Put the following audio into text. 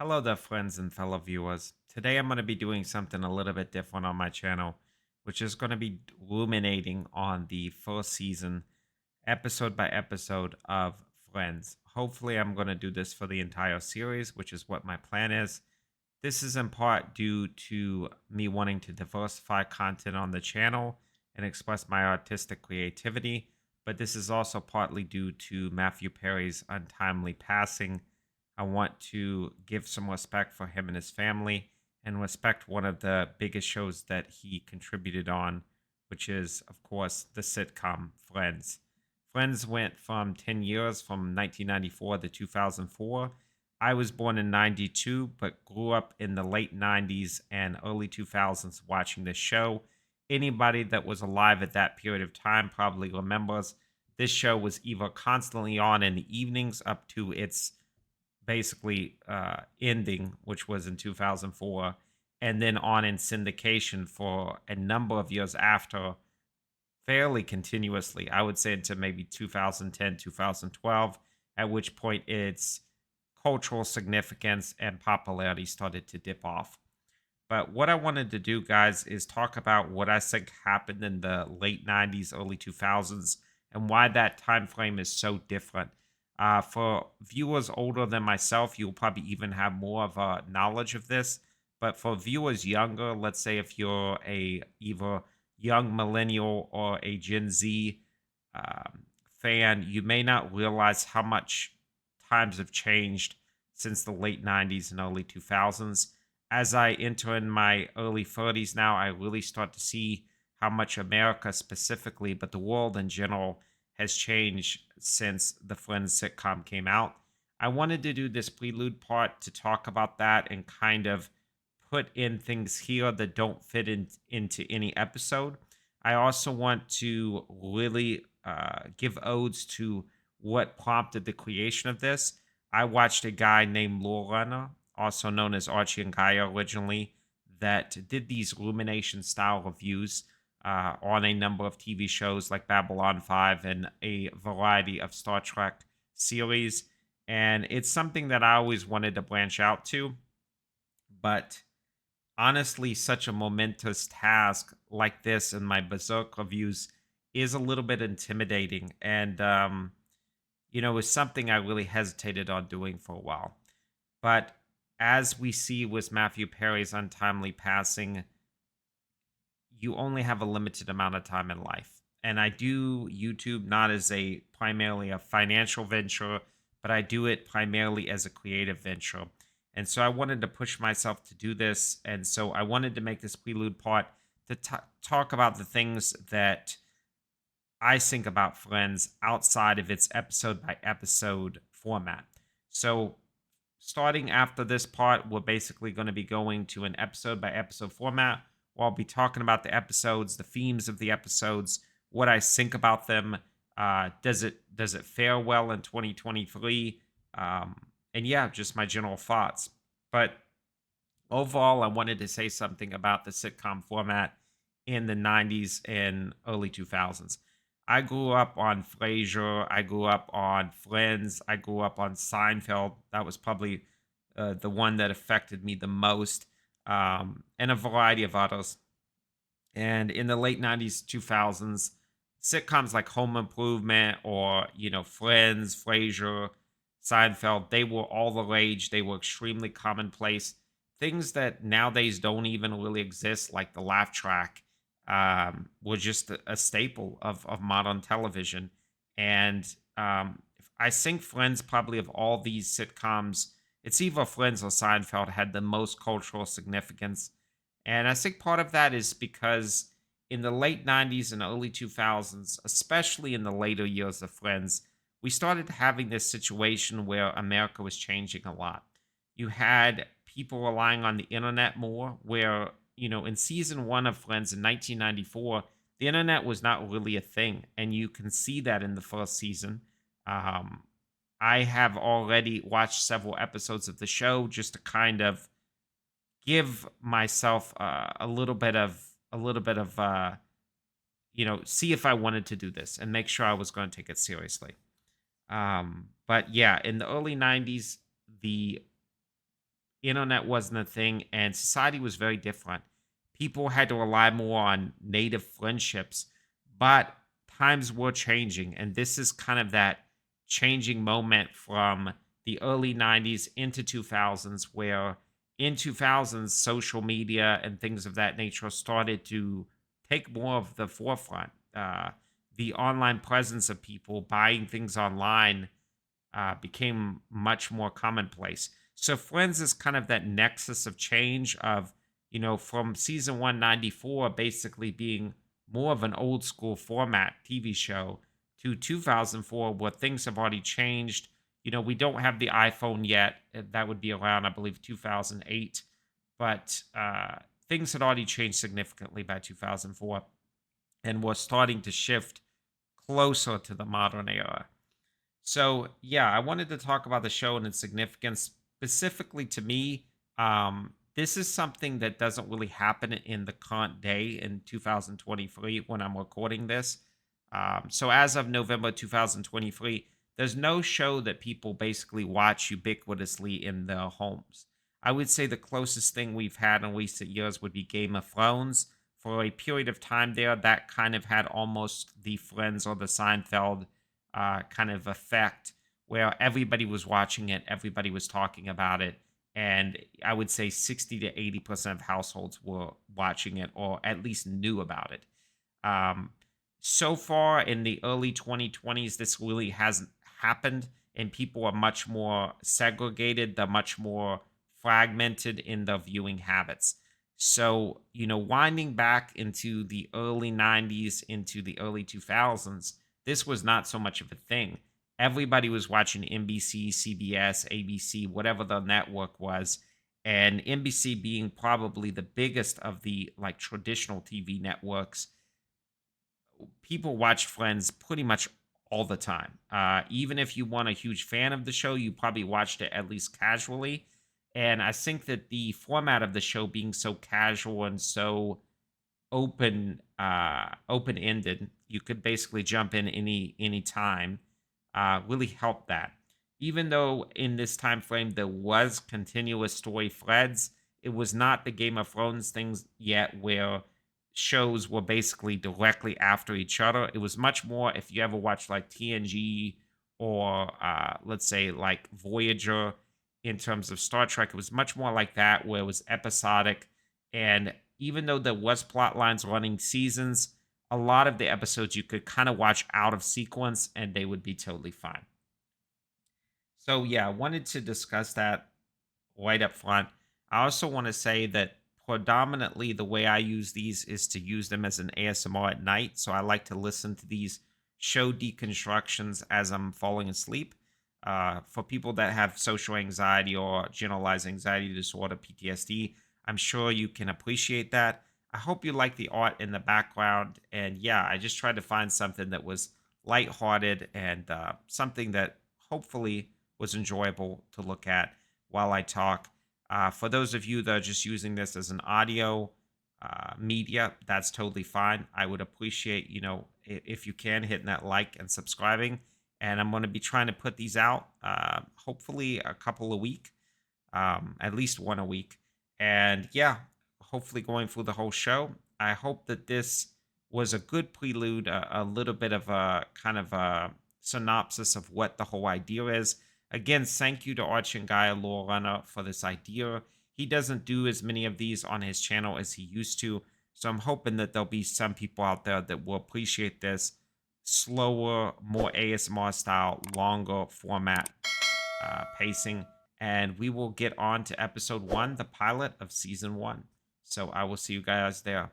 Hello there, friends and fellow viewers. Today I'm going to be doing something a little bit different on my channel, which is going to be ruminating on the first season, episode by episode of Friends. Hopefully, I'm going to do this for the entire series, which is what my plan is. This is in part due to me wanting to diversify content on the channel and express my artistic creativity, but this is also partly due to Matthew Perry's untimely passing. I want to give some respect for him and his family and respect one of the biggest shows that he contributed on, which is, of course, the sitcom Friends. Friends went from 10 years from 1994 to 2004. I was born in 92, but grew up in the late 90s and early 2000s watching this show. Anybody that was alive at that period of time probably remembers this show was either constantly on in the evenings up to its basically ending, which was in 2004, and then on in syndication for a number of years after, fairly continuously. I would say into maybe 2010, 2012, at which point its cultural significance and popularity started to dip off. But what I wanted to do, guys, is talk about what I think happened in the late 90s, early 2000s, and why that time frame is so different. For viewers older than myself, you'll probably even have more of a knowledge of this. But for viewers younger, let's say if you're a either young millennial or a Gen Z fan, you may not realize how much times have changed since the late 90s and early 2000s. As I enter in my early 30s now, I really start to see how much America specifically, but the world in general, has changed since the Friends sitcom came out. I wanted to do this prelude part to talk about that and kind of put in things here that don't fit into any episode. I also want to really give odes to what prompted the creation of this. I watched a guy named Lore Runner, also known as Archie and Gaia originally, that did these rumination style reviews on a number of TV shows like Babylon 5 and a variety of Star Trek series. And it's something that I always wanted to branch out to. But honestly, such a momentous task like this in my Berserk reviews is a little bit intimidating. And, it's something I really hesitated on doing for a while. But as we see with Matthew Perry's untimely passing, you only have a limited amount of time in life. And I do YouTube not as a primarily a financial venture, but I do it primarily as a creative venture. And so I wanted to push myself to do this. And so I wanted to make this prelude part to talk about the things that I think about Friends outside of its episode by episode format. So starting after this part, we're basically going to be going to an episode by episode format where I'll be talking about the episodes, the themes of the episodes, what I think about them. Does it fare well in 2023? And yeah, just my general thoughts. But overall, I wanted to say something about the sitcom format in the 90s and early 2000s. I grew up on Frasier. I grew up on Friends. I grew up on Seinfeld. That was probably the one that affected me the most, and a variety of others. And in the late 90s, 2000s, sitcoms like Home Improvement or, Friends, Frasier, Seinfeld, they were all the rage. They were extremely commonplace. Things that nowadays don't even really exist, like the laugh track, were just a staple of modern television. And I think Friends, probably of all these sitcoms, it's either Friends or Seinfeld, had the most cultural significance. And I think part of that is because in the late 90s and early 2000s, especially in the later years of Friends, we started having this situation where America was changing a lot. You had people relying on the internet more, where, in season one of Friends in 1994, the internet was not really a thing. And you can see that in the first season. Um, I have already watched several episodes of the show just to kind of give myself see if I wanted to do this and make sure I was going to take it seriously. But yeah, in the early 90s, the internet wasn't a thing, and society was very different. People had to rely more on native friendships, but times were changing. And this is kind of that changing moment from the early 90s into 2000s, where in 2000s, social media and things of that nature started to take more of the forefront. The online presence of people buying things online became much more commonplace. So Friends is kind of that nexus of change of, from season 194 basically being more of an old school format TV show to 2004 where things have already changed. We don't have the iPhone yet. That would be around, I believe, 2008. But things had already changed significantly by 2004 and was starting to shift closer to the modern era. So, yeah, I wanted to talk about the show and its significance specifically to me. This is something that doesn't really happen in the current day in 2023 when I'm recording this. So, as of November 2023, there's no show that people basically watch ubiquitously in their homes. I would say the closest thing we've had in recent years would be Game of Thrones. For a period of time there, that kind of had almost the Friends or the Seinfeld kind of effect where everybody was watching it, everybody was talking about it, and I would say 60 to 80% of households were watching it or at least knew about it. Um, so far in the early 2020s, this really hasn't happened, and people are much more segregated, they're much more fragmented in their viewing habits. So, winding back into the early 90s, into the early 2000s, this was not so much of a thing. Everybody was watching NBC, CBS, ABC, whatever the network was. And NBC being probably the biggest of the like traditional TV networks, people watched Friends pretty much all the time. Even if you weren't a huge fan of the show, you probably watched it at least casually. And I think that the format of the show being so casual and so open ended, you could basically jump in any time, really helped that. Even though in this time frame there was continuous story threads, it was not the Game of Thrones things yet where shows were basically directly after each other. It was much more, if you ever watched like TNG or let's say like Voyager in terms of Star Trek, it was much more like that where it was episodic. And even though there was plot lines running seasons, a lot of the episodes you could kind of watch out of sequence and they would be totally fine. So yeah, I wanted to discuss that right up front. I also want to say that predominantly the way I use these is to use them as an ASMR at night. So I like to listen to these show deconstructions as I'm falling asleep. For people that have social anxiety or generalized anxiety disorder, PTSD, I'm sure you can appreciate that. I hope you like the art in the background. And yeah, I just tried to find something that was lighthearted and something that hopefully was enjoyable to look at while I talk. For those of you that are just using this as an audio media, that's totally fine. I would appreciate, if you can, hitting that like and subscribing. And I'm going to be trying to put these out, hopefully a couple a week, at least one a week. And yeah, hopefully going through the whole show. I hope that this was a good prelude, a little bit of a kind of a synopsis of what the whole idea is. Again, thank you to Arch and Gaia Lore Runner for this idea. He doesn't do as many of these on his channel as he used to. So I'm hoping that there'll be some people out there that will appreciate this slower, more ASMR style, longer format pacing. And we will get on to episode 1, the pilot of season 1. So I will see you guys there.